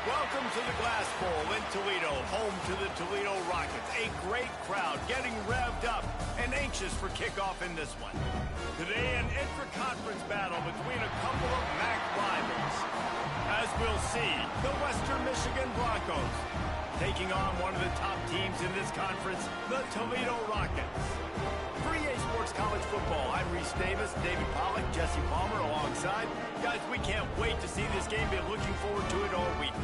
Welcome to the Glass Bowl in Toledo, home to the Toledo Rockets. A great crowd getting revved up and anxious for kickoff in this one. Today, an intra-conference battle between a couple of MAC rivals. As we'll see, the Western Michigan Broncos taking on one of the top teams in this conference, the Toledo Rockets. For EA Sports College Football, I'm Reese Davis, David Pollack, Jesse Palmer alongside. Guys, we can't wait to see this game. Been looking forward to it all week.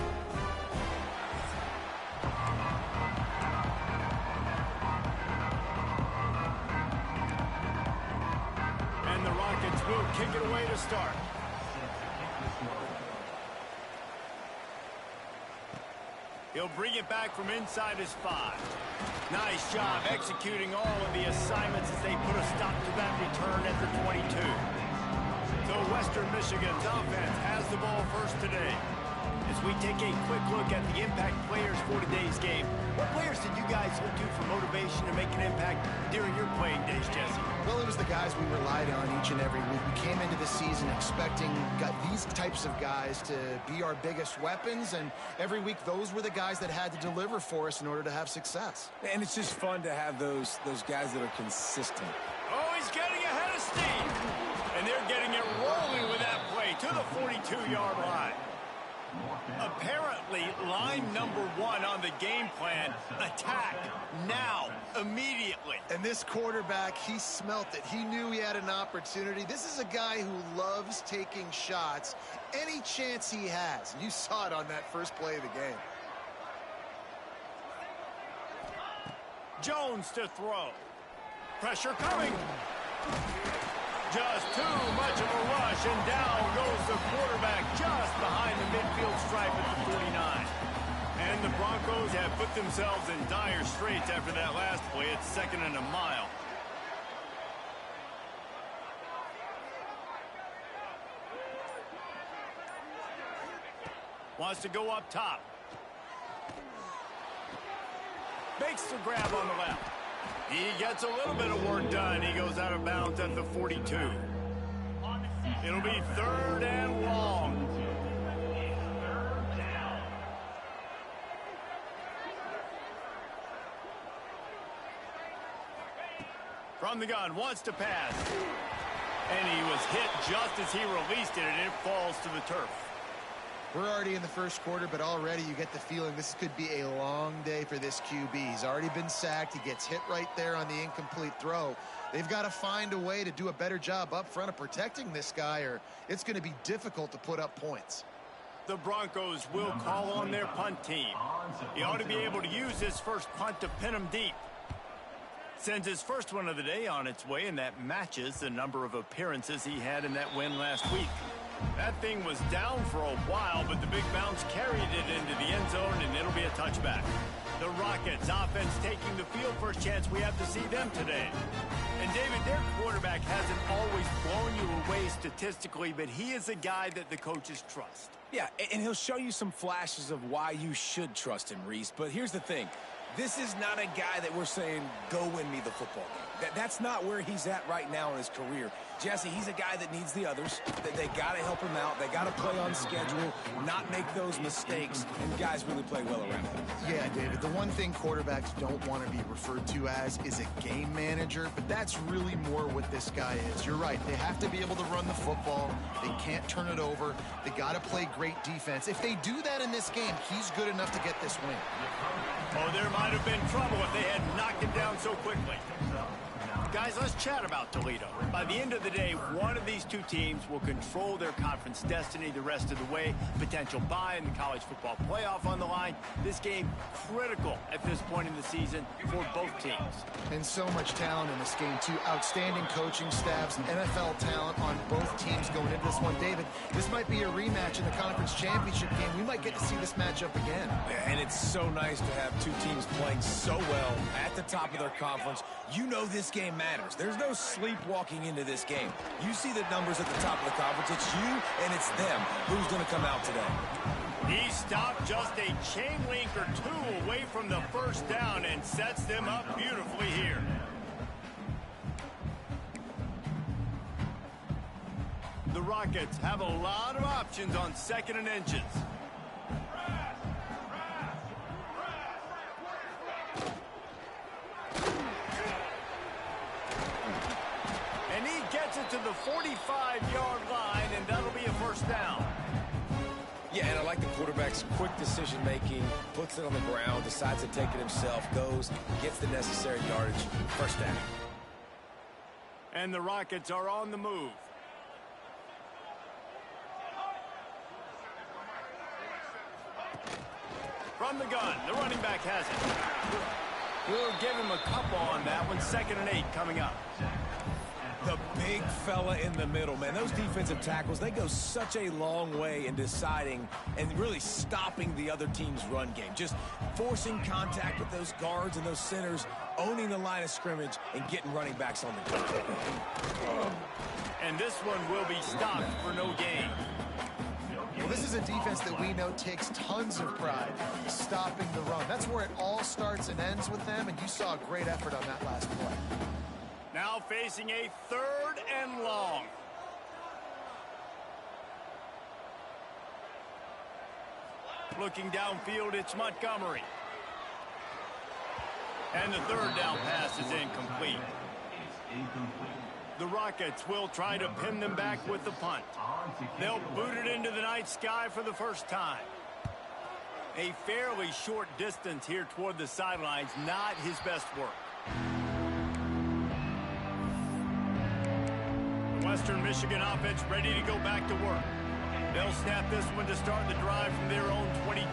And the Rockets will kick it away to start. He'll bring it back from inside his 5. Nice job executing all of the assignments as they put a stop to that return at the 22. So Western Michigan's offense has the ball first today. As we take a quick look at the impact players for today's game, what players did you guys look to for motivation to make an impact during your playing days, Jesse? Well, it was the guys we relied on each and every week. We came into the season expecting these types of guys to be our biggest weapons, and every week those were the guys that had to deliver for us in order to have success. And it's just fun to have those guys that are consistent. Oh, he's getting ahead of steam. And they're getting it rolling with that play to the 42-yard line. Apparently, line number 1 on the game plan, attack, now, immediately. And this quarterback, he smelt it. He knew he had an opportunity. This is a guy who loves taking shots any chance he has. You saw it on that first play of the game. Jones to throw. Pressure coming. Just too much of a rush, and down goes the quarterback just behind the midfield stripe at the 49. And the Broncos have put themselves in dire straits after that last play. It's 2nd and a mile. Wants to go up top. Makes the grab on the left. He gets a little bit of work done. He goes out of bounds at the 42. It'll be 3rd and long. From the gun, wants to pass. And he was hit just as he released it, and it falls to the turf. We're already in the first quarter, but already you get the feeling this could be a long day for this QB. He's already been sacked. He gets hit right there on the incomplete throw. They've got to find a way to do a better job up front of protecting this guy, or it's going to be difficult to put up points. The Broncos will call on their punt team. He ought to be able to use his first punt to pin him deep. Sends his first one of the day on its way, and that matches the number of appearances he had in that win last week. That thing was down for a while, but the big bounce carried it into the end zone, and it'll be a touchback. The Rockets offense taking the field. First chance we have to see them today. And David, their quarterback hasn't always blown you away statistically, but he is a guy that the coaches trust. Yeah, and he'll show you some flashes of why you should trust him, Reese. But here's the thing. This is not a guy that we're saying, go win me the football game. That's not where he's at right now in his career. Jesse, he's a guy that needs the others. They got to help him out. They got to play on schedule, not make those mistakes, and guys really play well around him. Yeah, David, the one thing quarterbacks don't want to be referred to as is a game manager, but that's really more what this guy is. You're right. They have to be able to run the football. They can't turn it over. They got to play great defense. If they do that in this game, he's good enough to get this win. Oh, there might have been trouble if they had knocked him down so quickly. Guys, let's chat about Toledo. By the end of the day, one of these two teams will control their conference destiny the rest of the way. Potential bye in the college football playoff on the line. This game critical at this point in the season for both teams. And so much talent in this game, too. Outstanding coaching staffs, NFL talent on both teams going into this one. David, this might be a rematch in the conference championship game. We might get to see this matchup again. And it's so nice to have two teams playing so well at the top of their conference. You know this game matters. There's no sleepwalking into this game. You see the numbers at the top of the conference. It's you and it's them. Who's going to come out today? He stopped just a chain link or two away from the first down and sets them up beautifully here. The Rockets have a lot of options on 2nd and inches. Gets it to the 45-yard line, and that'll be a first down. Yeah, and I like the quarterback's quick decision-making, puts it on the ground, decides to take it himself, goes, gets the necessary yardage, first down. And the Rockets are on the move. From the gun, the running back has it. We'll give him a couple on that one. 2nd and 8 coming up. The big fella in the middle, man. Those defensive tackles, they go such a long way in deciding and really stopping the other team's run game. Just forcing contact with those guards and those centers, owning the line of scrimmage, and getting running backs on the ground. And this one will be stopped for no gain. Well, this is a defense that we know takes tons of pride stopping the run. That's where it all starts and ends with them, and you saw a great effort on that last play. Now facing a 3rd and long. Looking downfield, it's Montgomery. And the 3rd down pass is incomplete. The Rockets will try to pin them back with the punt. They'll boot it into the night sky for the first time. A fairly short distance here toward the sidelines, not his best work. Western Michigan offense ready to go back to work. They'll snap this one to start the drive from their own 22.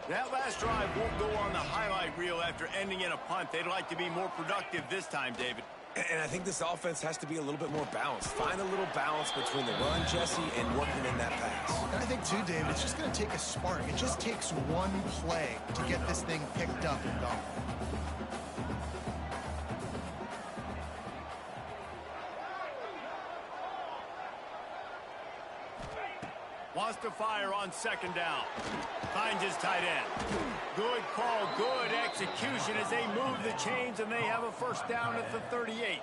That last drive won't go on the highlight reel after ending in a punt. They'd like to be more productive this time, David. And I think this offense has to be a little bit more balanced. Find a little balance between the run, Jesse, and working in that pass. And I think, too, David, it's just going to take a spark. It just takes one play to get this thing picked up and going. Wants to fire on 2nd down. Finds his tight end. Good call, good execution as they move the chains, and they have a first down at the 38.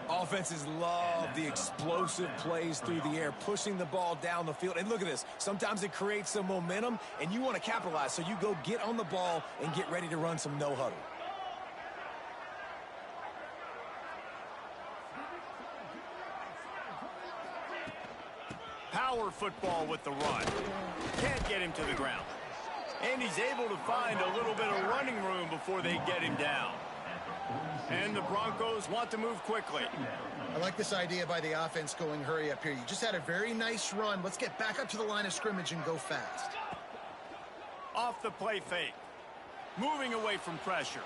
Offenses love the explosive plays through the air, pushing the ball down the field. And look at this. Sometimes it creates some momentum, and you want to capitalize, so you go get on the ball and get ready to run some no-huddle. Power football with the run. Can't get him to the ground. And he's able to find a little bit of running room before they get him down. And the Broncos want to move quickly. I like this idea by the offense going hurry up here. You just had a very nice run. Let's get back up to the line of scrimmage and go fast. Off the play fake. Moving away from pressure.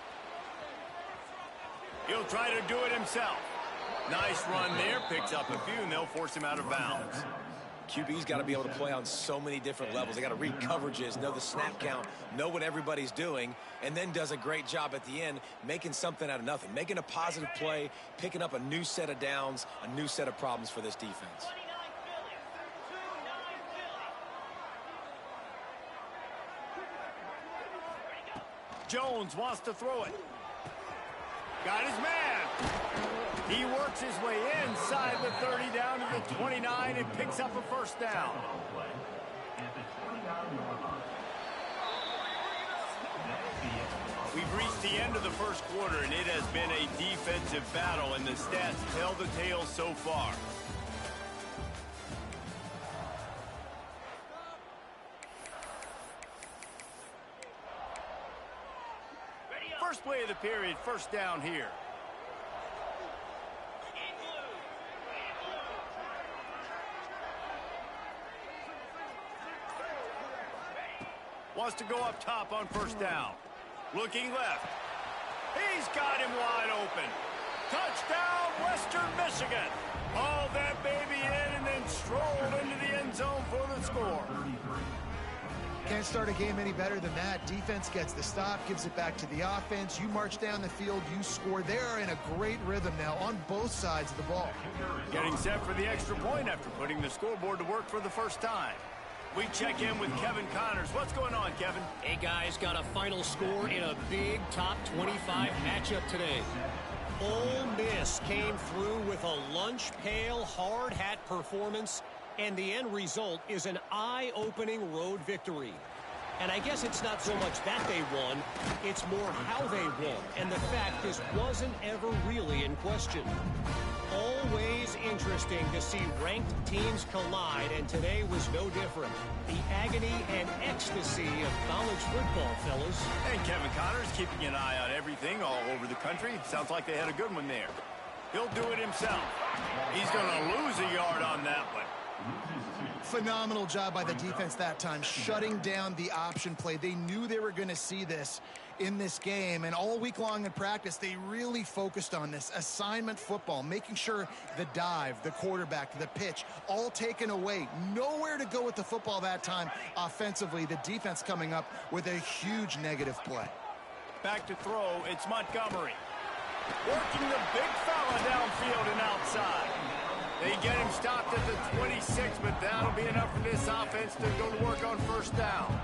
He'll try to do it himself. Nice run there. Picks up a few, and they'll force him out of bounds. QB's got to be able to play on so many different levels. They got to read coverages, know the snap count, know what everybody's doing, and then does a great job at the end making something out of nothing, making a positive play, picking up a new set of downs, a new set of problems for this defense. Jones wants to throw it. Got his man. He works his way inside the 30 down to the 29 and picks up a first down. We've reached the end of the first quarter, and it has been a defensive battle, and the stats tell the tale so far. First play of the period, first down here. Wants to go up top on first down. Looking left. He's got him wide open. Touchdown, Western Michigan. Hauled that baby in and then strolled into the end zone for the score. Can't start a game any better than that. Defense gets the stop, gives it back to the offense. You march down the field, you score. They're in a great rhythm now on both sides of the ball. Getting set for the extra point after putting the scoreboard to work for the first time. We check in with Kevin Connors. What's going on, Kevin? Hey, guys, got a final score in a big top 25 matchup today. Ole Miss came through with a lunch pail, hard hat performance, and the end result is an eye-opening road victory. And I guess it's not so much that they won, it's more how they won, and the fact this wasn't ever really in question. Ole always interesting to see ranked teams collide, and today was no different. The agony and ecstasy of college football, fellas. And Kevin Connor's keeping an eye on everything all over the country. Sounds like they had a good one there. He'll do it himself. He's going to lose a yard on that one. Phenomenal job by the defense that time, shutting down the option play. They knew they were going to see this in this game, and all week long in practice, they really focused on this assignment football, making sure the dive, the quarterback, the pitch, all taken away. Nowhere to go with the football that time offensively. The defense coming up with a huge negative play. Back to throw, it's Montgomery. Working the big fella downfield and outside. They get him stopped at the 26, but that'll be enough for this offense to go to work on first down.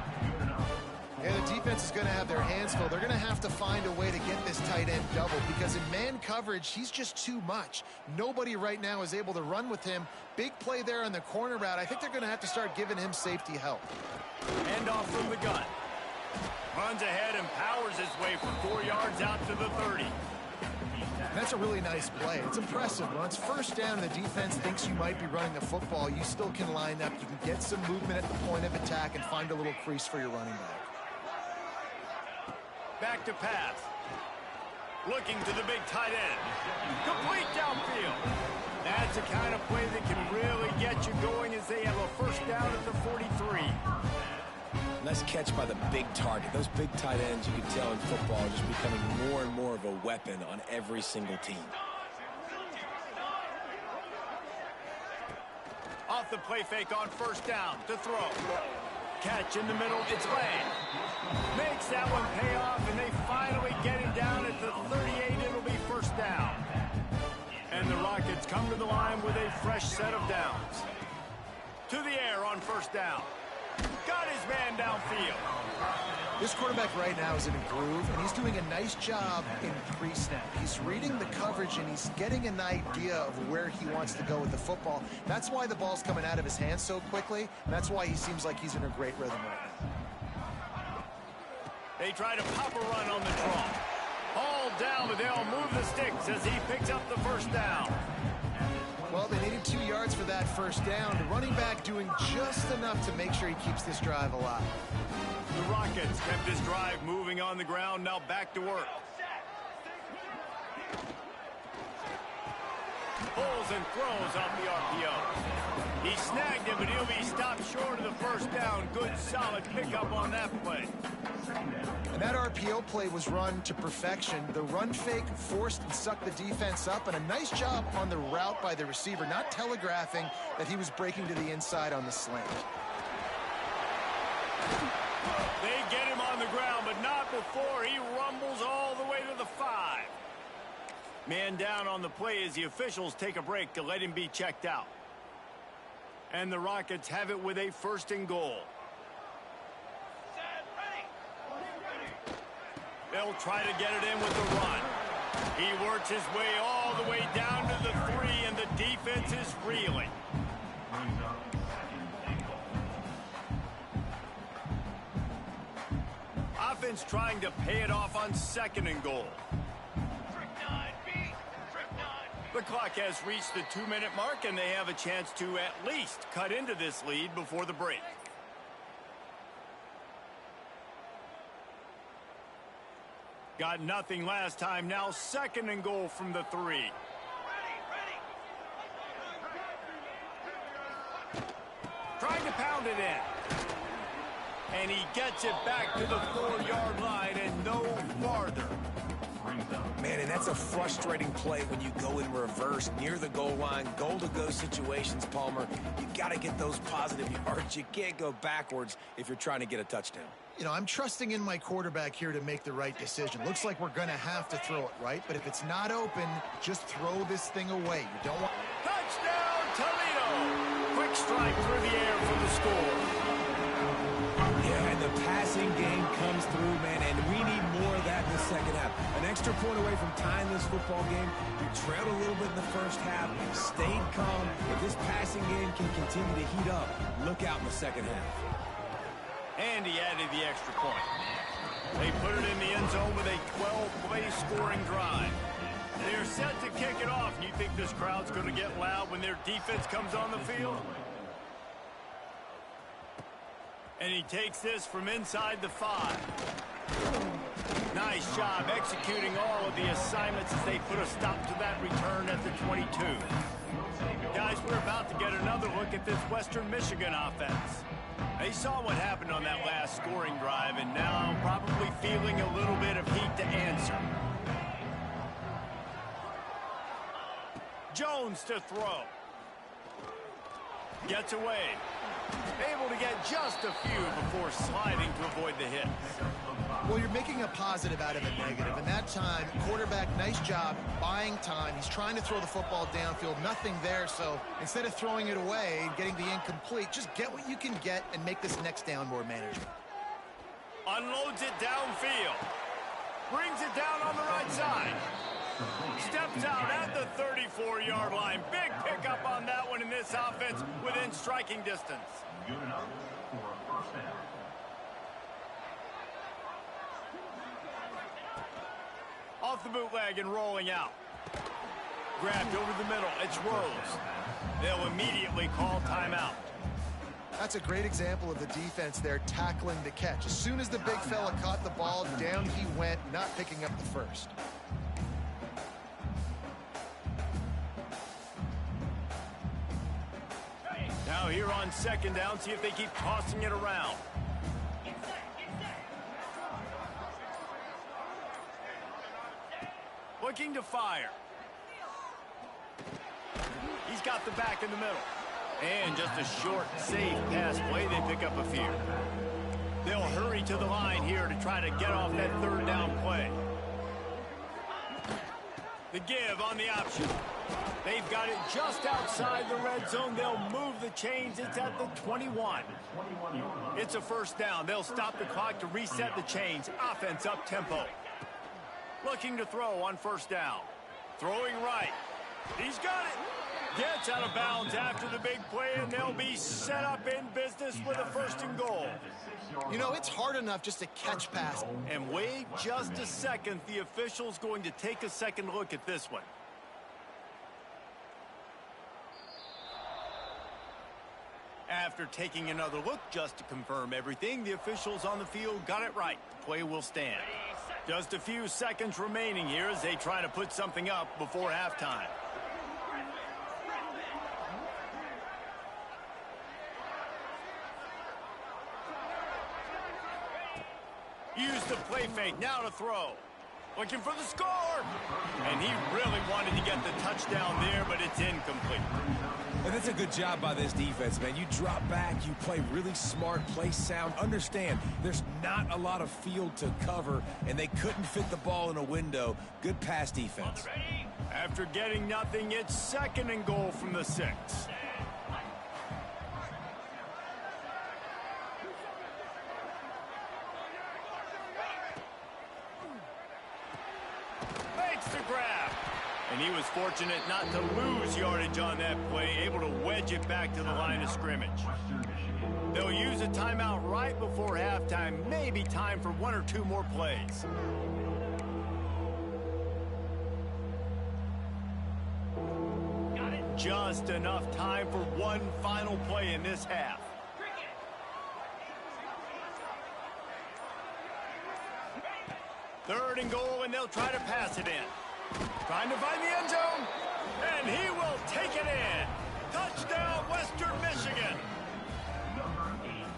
Yeah, the defense is going to have their hands full. They're going to have to find a way to get this tight end double because in man coverage, he's just too much. Nobody right now is able to run with him. Big play there on the corner route. I think they're going to have to start giving him safety help. Hand off from the gun. Runs ahead and powers his way for 4 yards out to the 30. That's a really nice play. It's impressive. When it's first down and the defense thinks you might be running the football, you still can line up. You can get some movement at the point of attack and find a little crease for your running back. Back to pass. Looking to the big tight end. Complete downfield. That's the kind of play that can really get you going as they have a first down at the 43. Nice catch by the big target. Those big tight ends, you can tell in football, are just becoming more and more of a weapon on every single team. Off the play fake on first down to throw. Catch in the middle, it's Lang. Makes that one pay off, and they finally get him down at the 38. It'll be first down. And the Rockets come to the line with a fresh set of downs. To the air on first down. Got his man downfield. This quarterback right now is in a groove, and he's doing a nice job in pre-snap. He's reading the coverage, and he's getting an idea of where he wants to go with the football. That's why the ball's coming out of his hands so quickly, and that's why he seems like he's in a great rhythm right now. They try to pop a run on the draw. All down, but they'll move the sticks as he picks up the first down. Well, they needed 2 yards for that first down. The running back doing just enough to make sure he keeps this drive alive. The Rockets kept this drive moving on the ground. Now back to work. Pulls and throws off the RPO. He snagged him, but he'll be stopped short of the first down. Good, solid pickup on that play. And that RPO play was run to perfection. The run fake forced and sucked the defense up, and a nice job on the route by the receiver, not telegraphing that he was breaking to the inside on the slant. They get him on the ground, but not before he rumbles all the way to the 5. Man down on the play as the officials take a break to let him be checked out. And the Rockets have it with a first and goal. They'll try to get it in with the run. He works his way all the way down to the 3, and the defense is reeling. Offense trying to pay it off on second and goal. The clock has reached the 2-minute mark, and they have a chance to at least cut into this lead before the break. Got nothing last time. Now second and goal from the 3. Trying to pound it in. And he gets it back to the 4-yard line and no farther. Man, and that's a frustrating play when you go in reverse near the goal line. Goal-to-go situations, Palmer. You got to get those positive yards. You can't go backwards if you're trying to get a touchdown. You know, I'm trusting in my quarterback here to make the right decision. Looks like we're going to have to throw it, right? But if it's not open, just throw this thing away. You don't want... Touchdown, Toledo! Quick strike through the air for the score. Yeah, and the passing game comes through, man, and we need more of that in the second half. An extra point away from tying this football game. We trailed a little bit in the first half, stayed calm. If this passing game can continue to heat up, look out in the second half. And he added the extra point. They put it in the end zone with a 12-play scoring drive. They're set to kick it off. And you think this crowd's going to get loud when their defense comes on the field? And he takes this from inside the 5. Nice job executing all of the assignments as they put a stop to that return at the 22. Guys, we're about to get another look at this Western Michigan offense. They saw what happened on that last scoring drive, and now probably feeling a little bit of heat to answer. Jones to throw. Gets away. Able to get just a few before sliding to avoid the hit. Well, you're making a positive out of a negative. And that time, quarterback, nice job buying time. He's trying to throw the football downfield. Nothing there. So instead of throwing it away and getting the incomplete, just get what you can get and make this next down more manageable. Unloads it downfield. Brings it down on the right side. Steps out at the 34-yard line. Big pickup on that one in this offense within striking distance. Good enough for a first down. Off the bootleg and rolling out. Grabbed over the middle. It's Rose. They'll immediately call timeout. That's a great example of the defense there tackling the catch. As soon as the big fella caught the ball, down he went, not picking up the first. Now here on second down, see if they keep tossing it around. Looking to fire. He's got the back in the middle. And just a short, safe pass play. They pick up a few. They'll hurry to the line here to try to get off that third down play. The give on the option. They've got it just outside the red zone. They'll move the chains. It's at the 21. It's a first down. They'll stop the clock to reset the chains. Offense up tempo. Looking to throw on first down. Throwing right. He's got it. Gets out of bounds after the big play, and they'll be set up in business with a first and goal. You know, it's hard enough just to catch pass. And wait just a second. The official's going to take a second look at this one. After taking another look just to confirm everything, the officials on the field got it right. The play will stand. Just a few seconds remaining here as they try to put something up before halftime. Use the play fake, now to throw. Looking for the score! And he really wanted to get the touchdown there, but it's incomplete. And that's a good job by this defense, man. You drop back, you play really smart, play sound. Understand, there's not a lot of field to cover, and they couldn't fit the ball in a window. Good pass defense. After getting nothing, it's second and goal from the 6. Makes the grab. And he was fortunate not to lose yardage on that play, able to wedge it back to the line of scrimmage. They'll use a timeout right before halftime, maybe time for one or two more plays. Just enough time for one final play in this half. Third and goal, and they'll try to pass it in. Trying to find the end zone, and he will take it in. Touchdown, Western Michigan.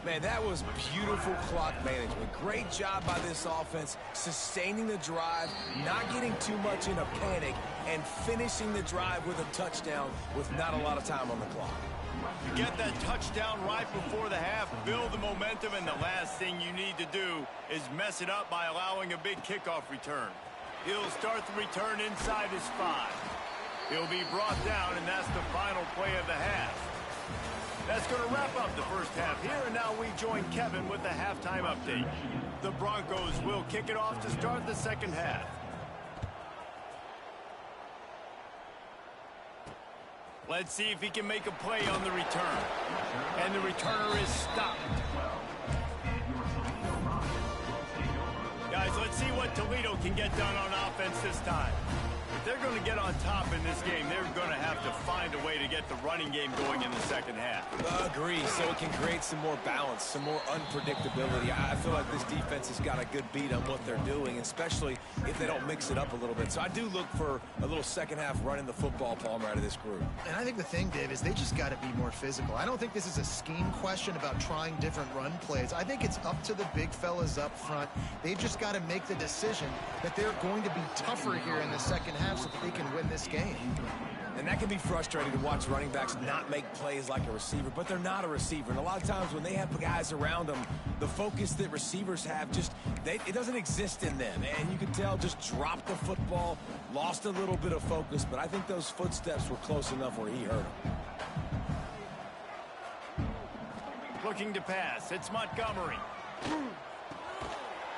Man, that was beautiful clock management. Great job by this offense, sustaining the drive, not getting too much in a panic, and finishing the drive with a touchdown with not a lot of time on the clock. You get that touchdown right before the half, build the momentum, and the last thing you need to do is mess it up by allowing a big kickoff return. He'll start the return inside his 5. He'll be brought down, and that's the final play of the half. That's going to wrap up the first half here, and now we join Kevin with the halftime update. The Broncos will kick it off to start the second half. Let's see if he can make a play on the return. And the returner is stopped. Guys, let's see what Toledo can get done on offense this time. If they're going to get on top in this game, they're going to have to find a way to get the running game going in the second half. Agree, so it can create some more balance, some more unpredictability. I feel like this defense has got a good beat on what they're doing, especially if they don't mix it up a little bit. So I do look for a little second half running the football, Palmer, out of this group. And I think the thing, Dave, is they just got to be more physical. I don't think this is a scheme question about trying different run plays. I think it's up to the big fellas up front. They've just got to make the decision that they're going to be tougher here in the second half so that they can win this game. And that can be frustrating to watch running backs not make plays like a receiver, but they're not a receiver. And a lot of times when they have guys around them, the focus that receivers have it doesn't exist in them. And you can tell just dropped the football, lost a little bit of focus, but I think those footsteps were close enough where he hurt him. Looking to pass. It's Montgomery.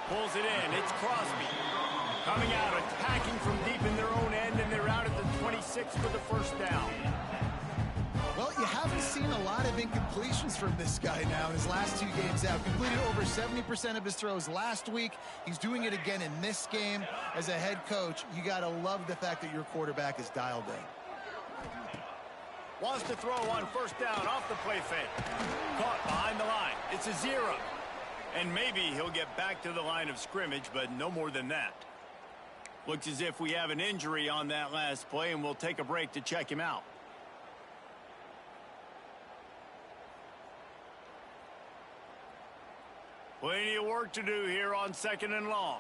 Pulls it in. It's Crosby. Coming out, attacking from deep in their own end, and they're out at the 26 for the first down. Well, you haven't seen a lot of incompletions from this guy now in his last 2 games out. Completed over 70% of his throws last week. He's doing it again in this game. As a head coach, you got to love the fact that your quarterback is dialed in. Wants to throw on first down off the play fake. Caught behind the line. It's a 0. And maybe he'll get back to the line of scrimmage, but no more than that. Looks as if we have an injury on that last play, and we'll take a break to check him out. Plenty of work to do here on 2nd and long.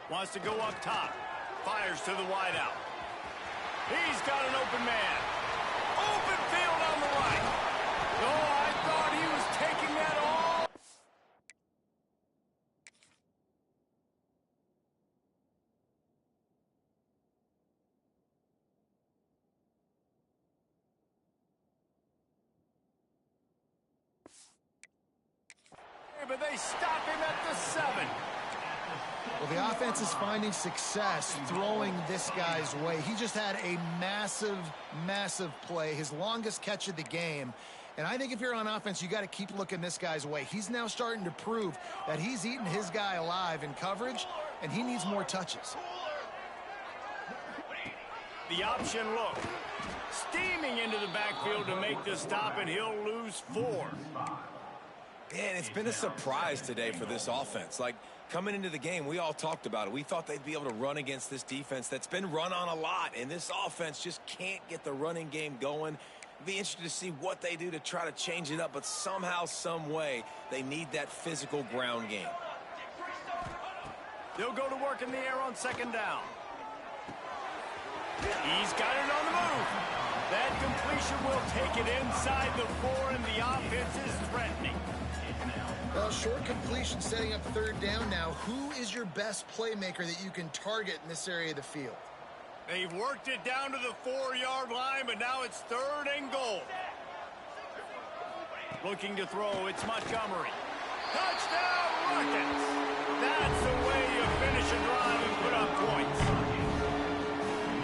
Wants to go up top. Fires to the wideout. He's got an open man. Open field on the right. Oh, I thought he was taking that all. But they stop him at the 7. Well, the offense is finding success throwing this guy's way. He just had a massive, massive play, his longest catch of the game. And I think if you're on offense, you got to keep looking this guy's way. He's now starting to prove that he's eating his guy alive in coverage, and he needs more touches. The option look. Steaming into the backfield to make the stop, and he'll lose 4. Man, it's been a surprise today for this offense. Like, coming into the game, we all talked about it. We thought they'd be able to run against this defense that's been run on a lot, and this offense just can't get the running game going. Be interested to see what they do to try to change it up, but somehow, some way, they need that physical ground game. They'll go to work in the air on 2nd down. He's got it on the move. That completion will take it inside the 4, and the offense is threatening. Well, short completion setting up 3rd down now. Who is your best playmaker that you can target in this area of the field? They've worked it down to the 4-yard line, but now it's 3rd and goal. Looking to throw, it's Montgomery. Touchdown, Rockets! That's the way you finish a drive and put up points.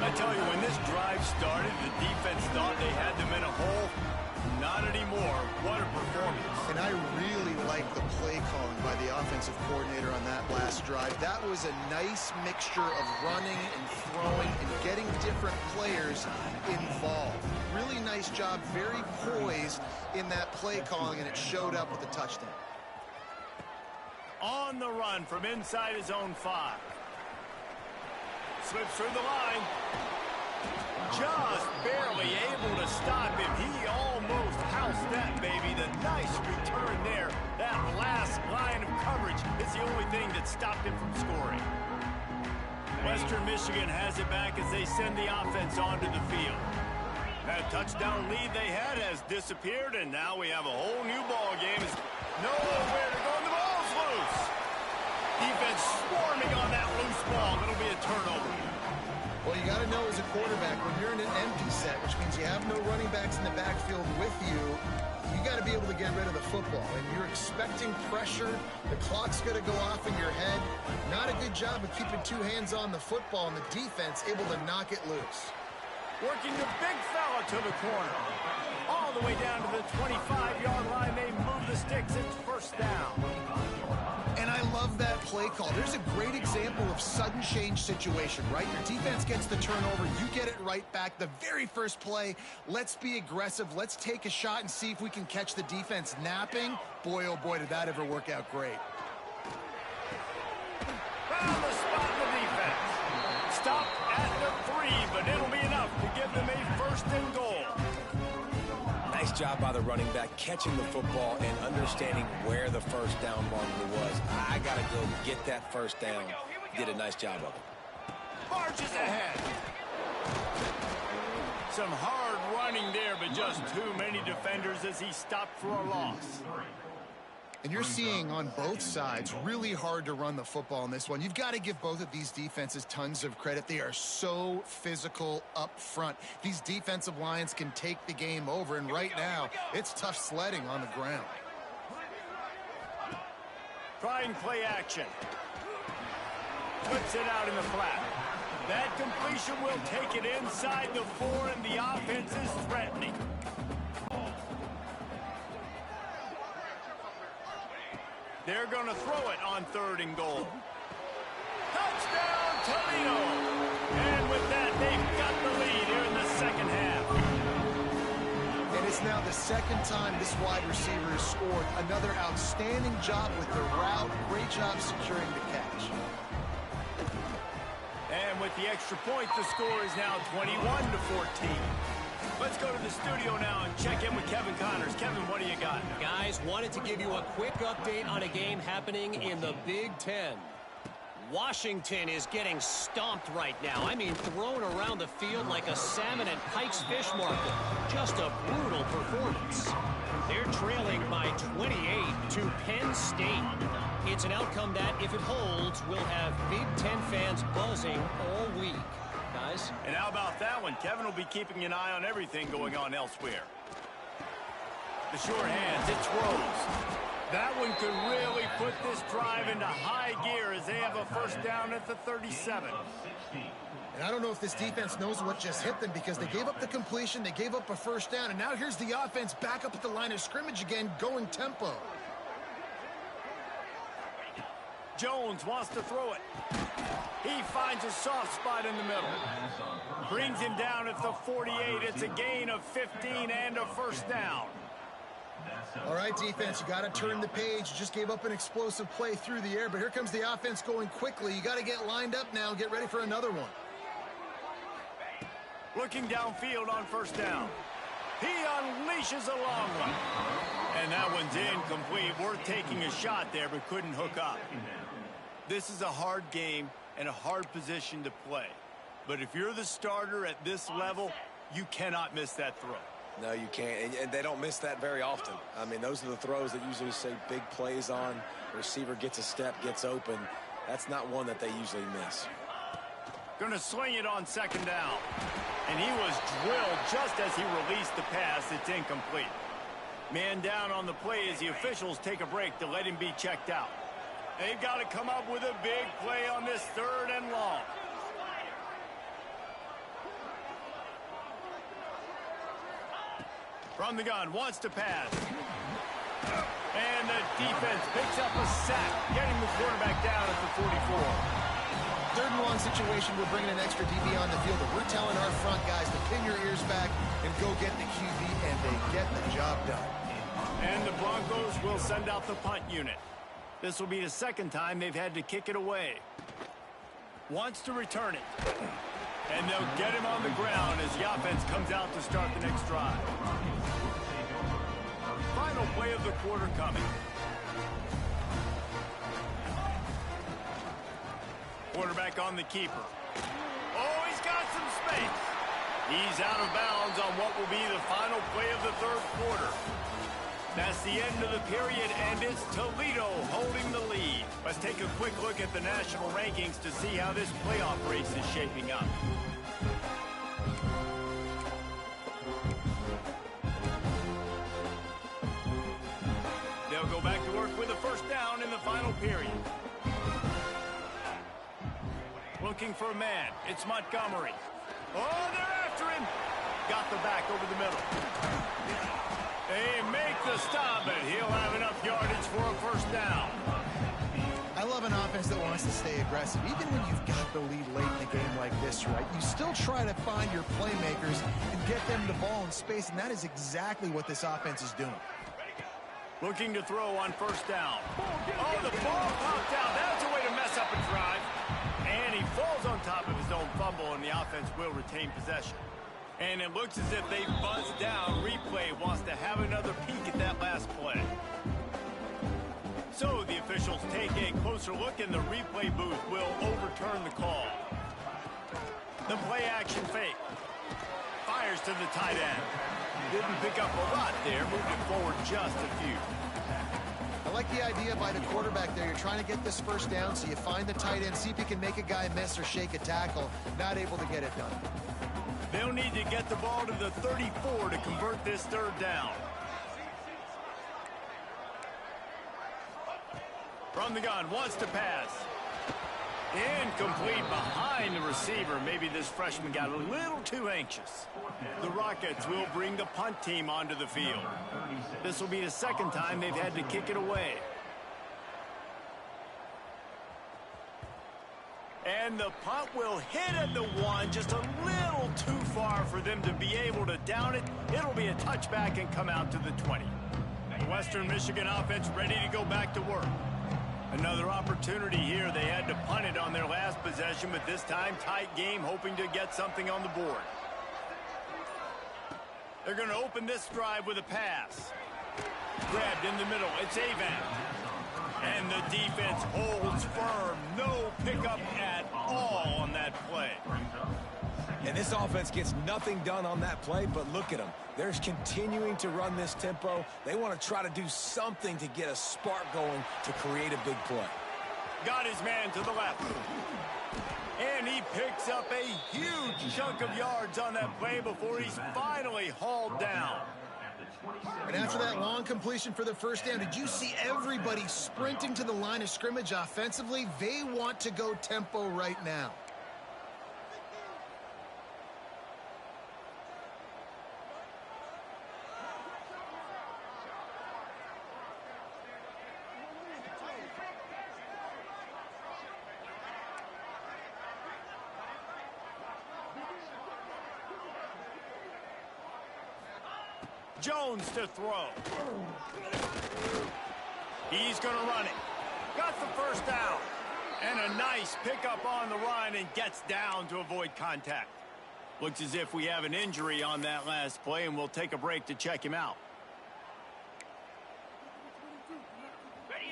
I tell you, when this drive started, the defense thought they had them in a hole. Not anymore. What a performance. And I really like the play calling by the offensive coordinator on that last drive. That was a nice mixture of running and throwing and getting different players involved. Really nice job, very poised in that play calling, and it showed up with the touchdown. On the run from inside his own 5. Slips through the line. Just barely able to stop him. He almost housed that baby. The nice return there. That last line of coverage is the only thing that stopped him from scoring. Western Michigan has it back as they send the offense onto the field. That touchdown lead they had has disappeared, and now we have a whole new ball game. Nowhere to go, and the ball's loose. Defense swarming on that loose ball. It'll be a turnover. Well, you got to know as a quarterback, when you're in an empty set, which means you have no running backs in the backfield with you, you got to be able to get rid of the football. And you're expecting pressure. The clock's going to go off in your head. Not a good job of keeping 2 hands on the football, and the defense able to knock it loose. Working the big fella to the corner. All the way down to the 25-yard line. They move the sticks. It's 1st down. And I play call. There's a great example of sudden change situation, right? Your defense gets the turnover, you get it right back. The very first play, let's be aggressive. Let's take a shot and see if we can catch the defense napping. Boy, oh boy, did that ever work out great. Found the spot in the defense. Stop at the 3, but it'll be enough to give them a first and goal. Nice job by the running back, catching the football and understanding where the first down marker was. I got to go get that first down. He did a nice job of it. Marches ahead. Some hard running there, but just too many defenders as he stopped for a loss. And you're seeing on both sides really hard to run the football in this one. You've got to give both of these defenses tons of credit. They are so physical up front. These defensive lines can take the game over, and right now it's tough sledding on the ground. Trying play action. Puts it out in the flat. That completion will take it inside the 4, and the offense is threatening. They're going to throw it on 3rd and goal. Touchdown, Toledo! And with that, they've got the lead here in the second half. And it's now the second time this wide receiver has scored. Another outstanding job with the route. Great job securing the catch. And with the extra point, the score is now 21-14. Let's go to the studio now and check in with Kevin Connors. Kevin, what do you got? Guys, wanted to give you a quick update on a game happening in the Big Ten. Washington is getting stomped right now. I mean, thrown around the field like a salmon at Pike's Fish Market. Just a brutal performance. They're trailing by 28 to Penn State. It's an outcome that, if it holds, will have Big Ten fans buzzing all week. Guys? And how about that one? Kevin will be keeping an eye on everything going on elsewhere. The short hands, it's Rose. That one could really put this drive into high gear as they have a first down at the 37. And I don't know if this defense knows what just hit them, because they gave up the completion, they gave up a first down, and now here's the offense back up at the line of scrimmage again, going tempo. Jones wants to throw it. He finds a soft spot in the middle. Brings him down at the 48. It's a gain of 15 and a first down. All right, defense, you got to turn the page. You just gave up an explosive play through the air, but here comes the offense going quickly. You got to get lined up now and get ready for another one. Looking downfield on first down. He unleashes a long one. And that one's incomplete. Worth taking a shot there, but couldn't hook up. This is a hard game and a hard position to play. But if you're the starter at this level, you cannot miss that throw. No, you can't, and they don't miss that very often. I mean, those are the throws that usually say big plays on. The receiver gets a step, gets open. That's not one that they usually miss. Going to swing it on second down. And he was drilled just as he released the pass. It's incomplete. Man down on the play as the officials take a break to let him be checked out. They've got to come up with a big play on this 3rd and long. From the gun, wants to pass. And the defense picks up a sack, getting the quarterback down at the 44. 3rd and long situation, we're bringing an extra DB on the field, but we're telling our front guys to pin your ears back and go get the QB, and they get the job done. And the Broncos will send out the punt unit. This will be the second time they've had to kick it away. Wants to return it. And they'll get him on the ground as the offense comes out to start the next drive. Final play of the quarter coming. Quarterback on the keeper. Oh, he's got some space. He's out of bounds on what will be the final play of the 3rd quarter. That's the end of the period, and it's Toledo holding the lead. Let's take a quick look at the national rankings to see how this playoff race is shaping up. They'll go back to work with a first down in the final period. Looking for a man. It's Montgomery. Oh, they're after him. Got the back over the middle. They make the stop, but he'll have enough yardage for a first down. I love an offense that wants to stay aggressive. Even when you've got the lead late in a game like this, right, you still try to find your playmakers and get them the ball in space, and that is exactly what this offense is doing. Looking to throw on first down. Oh, the ball popped out. That's a way to mess up a drive. And he falls on top of his own fumble, and the offense will retain possession. And it looks as if they buzzed down. Replay wants to have another peek at that last play. So the officials take a closer look, and the replay booth will overturn the call. The play action fake. Fires to the tight end. Didn't pick up a lot there, moved it forward just a few. I like the idea by the quarterback there. You're trying to get this first down, so you find the tight end, see if you can make a guy miss or shake a tackle. Not able to get it done. They'll need to get the ball to the 34 to convert this third down. From the gun, wants to pass. Incomplete behind the receiver. Maybe this freshman got a little too anxious. The Rockets will bring the punt team onto the field. This will be the second time they've had to kick it away. And the punt will hit at the 1, just a little too far for them to be able to down it. It'll be a touchback and come out to the 20. The Western Michigan offense ready to go back to work. Another opportunity here. They had to punt it on their last possession, but this time tight game, hoping to get something on the board. They're going to open this drive with a pass. Grabbed in the middle. It's Avant. And the defense holds firm. No pickup at all on that play. And this offense gets nothing done on that play, but look at them. They're continuing to run this tempo. They want to try to do something to get a spark going to create a big play. Got his man to the left. And he picks up a huge chunk of yards on that play before he's finally hauled down. And after that long completion for the first down, did you see everybody sprinting to the line of scrimmage offensively? They want to go tempo right now. Jones to throw. He's going to run it. Got the first down. And a nice pickup on the run and gets down to avoid contact. Looks as if we have an injury on that last play, and we'll take a break to check him out.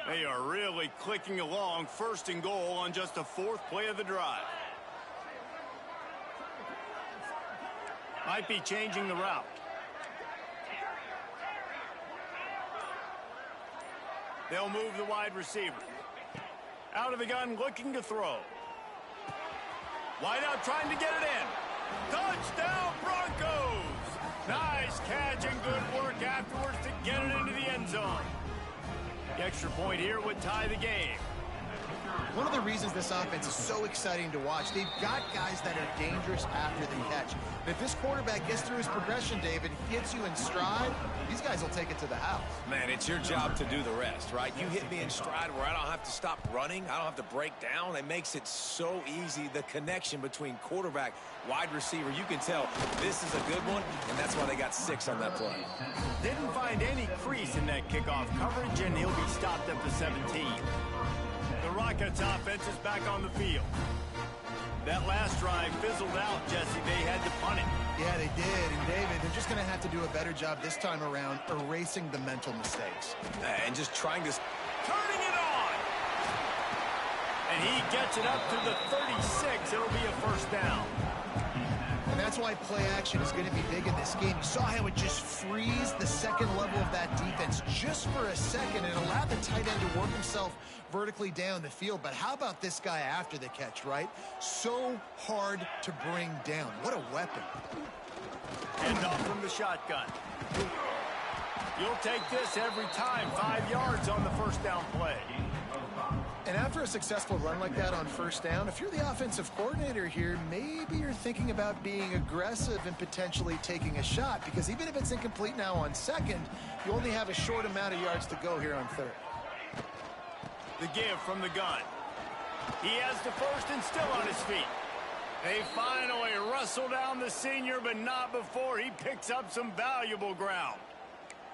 They are really clicking along. First and goal on just the fourth play of the drive. Might be changing the route. They'll move the wide receiver. Out of the gun, looking to throw. Wide out, trying to get it in. Touchdown, Broncos! Nice catch and good work afterwards to get it into the end zone. The extra point here would tie the game. One of the reasons this offense is so exciting to watch, they've got guys that are dangerous after the catch. And if this quarterback gets through his progression, David, gets you in stride, these guys will take it to the house. Man, it's your job to do the rest, right? You hit me in stride where I don't have to stop running. I don't have to break down. It makes it so easy, the connection between quarterback, wide receiver. You can tell this is a good one, and that's why they got 6 on that play. Didn't find any crease in that kickoff coverage, and he'll be stopped at the 17. The Rockets offense is back on the field. That last drive fizzled out, Jesse. They had to punt it. Yeah, they did. And, David, they're just going to have to do a better job this time around erasing the mental mistakes. And just trying to... Turning it on! And he gets it up to the 36. It'll be a first down. And that's why play action is going to be big in this game. You saw how it just frees the second level of that defense just for a second and allowed the tight end to work himself vertically down the field. But how about this guy after the catch, right? So hard to bring down. What a weapon. And off from the shotgun. You'll take this every time. 5 yards on the first down play. And after a successful run like that on first down, if you're the offensive coordinator here, maybe you're thinking about being aggressive and potentially taking a shot, because even if it's incomplete now on second, you only have a short amount of yards to go here on third. The give from the gun. He has the first and still on his feet. They finally wrestle down the senior, but not before he picks up some valuable ground.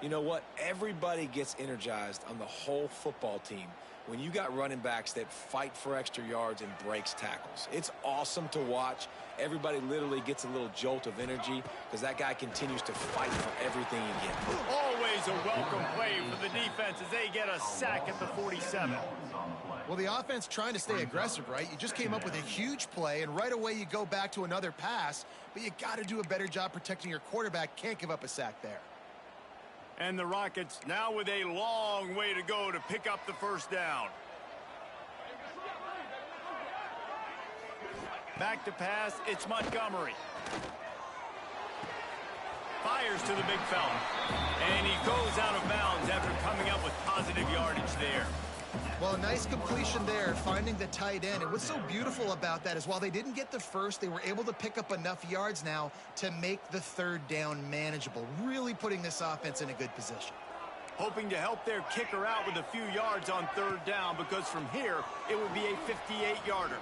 You know what? Everybody gets energized on the whole football team when you got running backs that fight for extra yards and breaks tackles. It's awesome to watch. Everybody literally gets a little jolt of energy because that guy continues to fight for everything he gets. Always a welcome play for the defense as they get a sack at the 47. Well, the offense trying to stay aggressive, right? You just came up with a huge play, and right away you go back to another pass, but you got to do a better job protecting your quarterback. Can't give up a sack there. And the Rockets now with a long way to go to pick up the first down. Back to pass, it's Montgomery. Fires to the big fella. And he goes out of bounds after coming up with positive yardage there. Well, a nice completion there, finding the tight end. And what's so beautiful about that is while they didn't get the first, they were able to pick up enough yards now to make the third down manageable, really putting this offense in a good position. Hoping to help their kicker out with a few yards on third down, because from here, it would be a 58-yarder.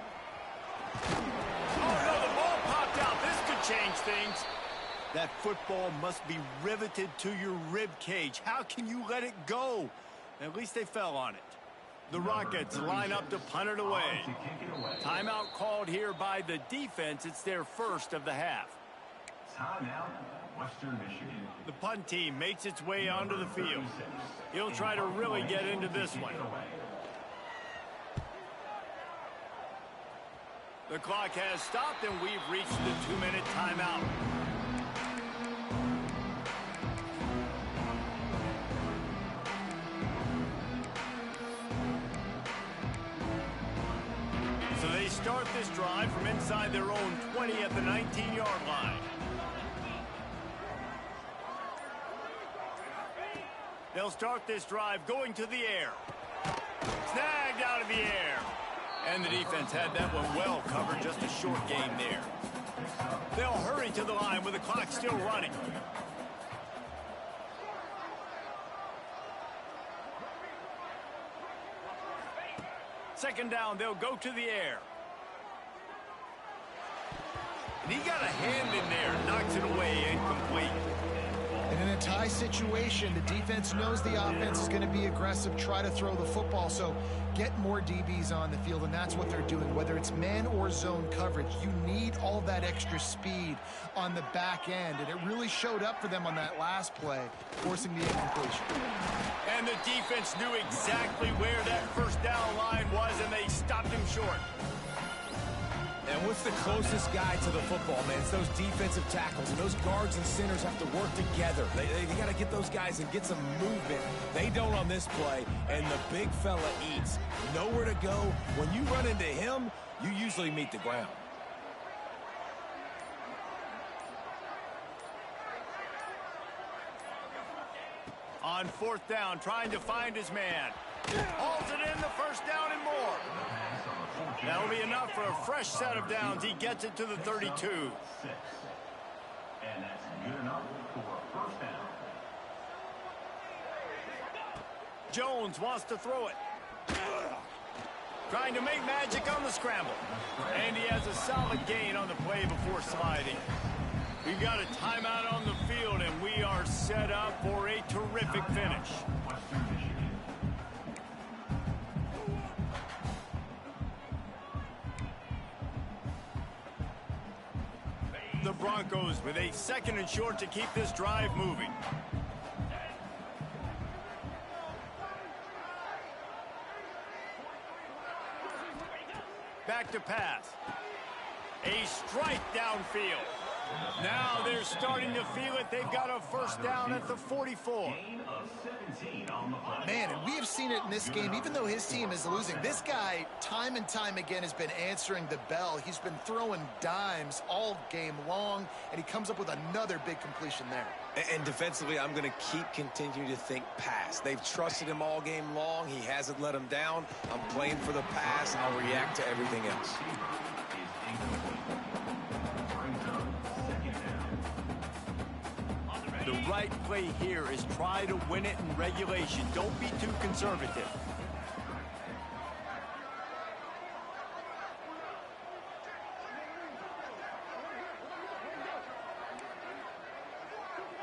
Oh, no, the ball popped out. This could change things. That football must be riveted to your rib cage. How can you let it go? At least they fell on it. The Rockets line up to punt it away. Timeout called here by the defense. It's their first of the half. Timeout, Western Michigan. The punt team makes its way onto the field. He'll try to really get into this one. The clock has stopped, and we've reached the 2-minute timeout. So they start this drive from inside their own 20 at the 19-yard line. They'll start this drive going to the air. Snagged out of the air. And the defense had that one well covered, just a short gain there. They'll hurry to the line with the clock still running. Second down, they'll go to the air. And he got a hand in there, knocks it away, incomplete. And in a tie situation, the defense knows the offense is going to be aggressive, try to throw the football, so get more DBs on the field, and that's what they're doing. Whether it's man or zone coverage, you need all that extra speed on the back end, and it really showed up for them on that last play, forcing the incompletion. And the defense knew exactly where that first down line was, and they stopped him short. And what's the closest guy to the football, man? It's those defensive tackles, and those guards and centers have to work together. They got to get those guys and get some movement. They don't on this play, and the big fella eats. Nowhere to go. When you run into him, you usually meet the ground. On fourth down, trying to find his man. Hauls it in, the first down and more. That'll be enough for a fresh set of downs. He gets it to the 32. And that's good enough for a first down. Jones wants to throw it. Trying to make magic on the scramble. And he has a solid gain on the play before sliding. We've got a timeout on the field, and we are set up for a terrific finish. The Broncos with a second and short to keep this drive moving. Back to pass. A strike downfield. Now they're starting to feel it. They've got a first down at the 44. Man, and we have seen it in this game, even though his team is losing. This guy, time and time again, has been answering the bell. He's been throwing dimes all game long, and he comes up with another big completion there. And defensively, I'm going to continue to think pass. They've trusted him all game long. He hasn't let him down. I'm playing for the pass. I'll react to everything else. The right play here is try to win it in regulation. Don't be too conservative.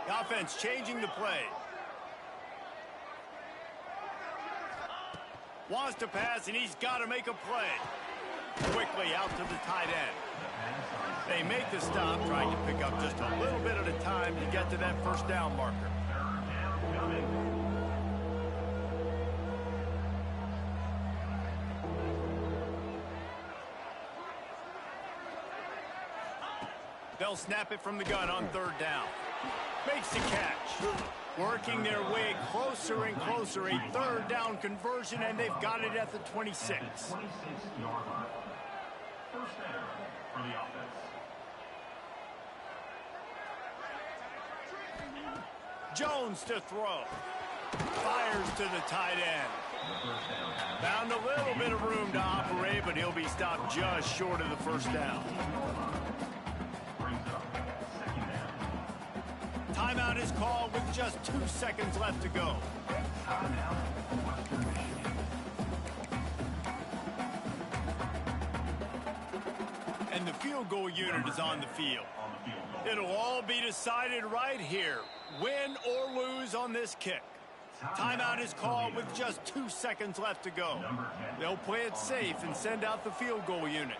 The offense changing the play. Wants to pass, and he's got to make a play. Quickly out to the tight end. They make the stop, trying to pick up just a little bit at a time to get to that first down marker. They'll snap it from the gun on third down. Makes the catch. Working their way closer and closer. A third down conversion, and they've got it at the 26. 26-yard line. First down for the offense. Jones to throw. Fires to the tight end. Found a little bit of room to operate, but he'll be stopped just short of the first down. Timeout is called with just 2 seconds left to go. And the field goal unit is on the field. It'll all be decided right here. Win or lose on this kick. Timeout is called with just 2 seconds left to go. They'll play it safe and send out the field goal unit.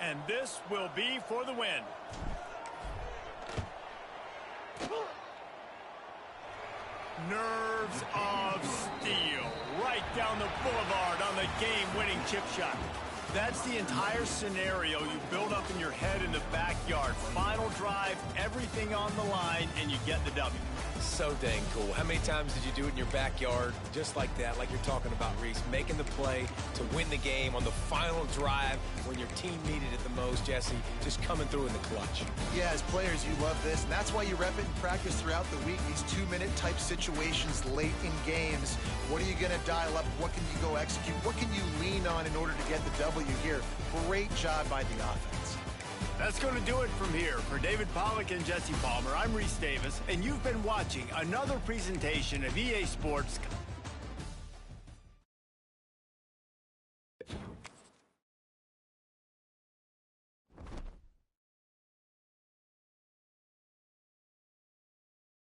And this will be for the win. Nerves of steel. Right down the boulevard on the game-winning chip shot. That's the entire scenario you build up in your head in the backyard. Final drive, everything on the line, and you get the W. So dang cool. How many times did you do it in your backyard? Just like that, like you're talking about, Reese. Making the play to win the game on the final drive when your team needed it the most, Jesse. Just coming through in the clutch. Yeah, as players, you love this, and that's why you rep it in practice throughout the week. These 2-minute type situations late in games. What are you going to dial up? What can you go execute? What can you lean on in order to get the W here? Great job by the offense. That's going to do it from here. For David Pollack and Jesse Palmer, I'm Reese Davis, and you've been watching another presentation of EA Sports